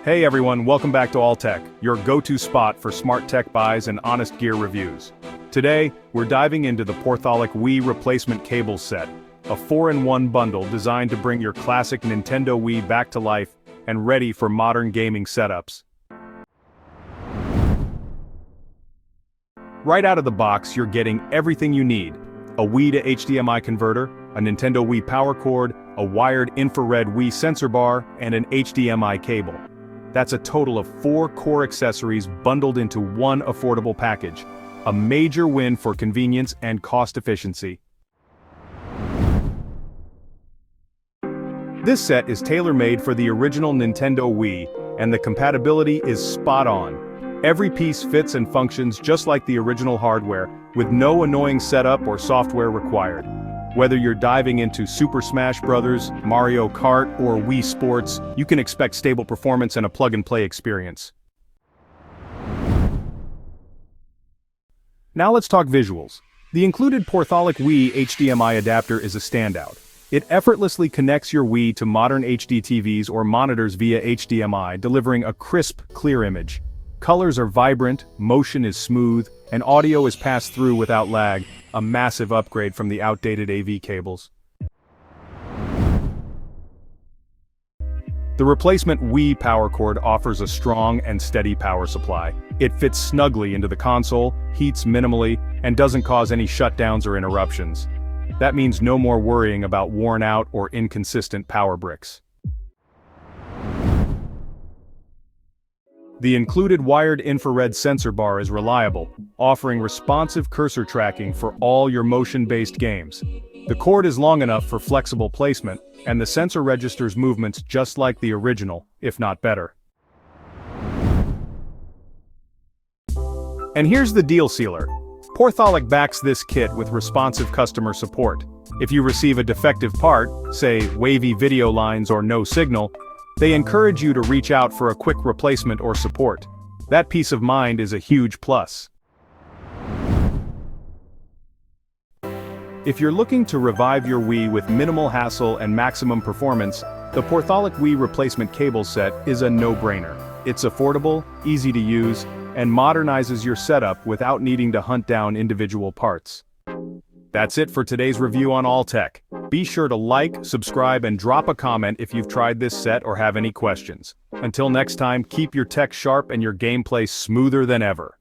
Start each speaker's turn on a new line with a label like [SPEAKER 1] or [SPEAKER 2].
[SPEAKER 1] Hey everyone, welcome back to Alltech, your go-to spot for smart tech buys and honest gear reviews. Today, we're diving into the Portholic Wii replacement cable set, a 4-in-1 bundle designed to bring your classic Nintendo Wii back to life and ready for modern gaming setups. Right out of the box, you're getting everything you need: a Wii to HDMI converter, a Nintendo Wii power cord, a wired infrared Wii Sensor Bar, and an HDMI cable. That's a total of 4 core accessories bundled into one affordable package. A major win for convenience and cost efficiency. This set is tailor-made for the original Nintendo Wii, and the compatibility is spot on. Every piece fits and functions just like the original hardware, with no annoying setup or software required. Whether you're diving into Super Smash Bros., Mario Kart, or Wii Sports, you can expect stable performance and a plug-and-play experience. Now let's talk visuals. The included Portholic Wii HDMI adapter is a standout. It effortlessly connects your Wii to modern HD TVs or monitors via HDMI, delivering a crisp, clear image. Colors are vibrant, motion is smooth, and audio is passed through without lag, a massive upgrade from the outdated AV cables. The replacement Wii power cord offers a strong and steady power supply. It fits snugly into the console, heats minimally, and doesn't cause any shutdowns or interruptions. That means no more worrying about worn out or inconsistent power bricks. The included wired infrared sensor bar is reliable, offering responsive cursor tracking for all your motion-based games. The cord is long enough for flexible placement, and the sensor registers movements just like the original, if not better. And here's the deal sealer. Portholic backs this kit with responsive customer support. If you receive a defective part, say wavy video lines or no signal, they encourage you to reach out for a quick replacement or support. That peace of mind is a huge plus. If you're looking to revive your Wii with minimal hassle and maximum performance, the Portholic Wii replacement cable set is a no-brainer. It's affordable, easy to use, and modernizes your setup without needing to hunt down individual parts. That's it for today's review on Alltech. Be sure to like, subscribe, and drop a comment if you've tried this set or have any questions. Until next time, keep your tech sharp and your gameplay smoother than ever.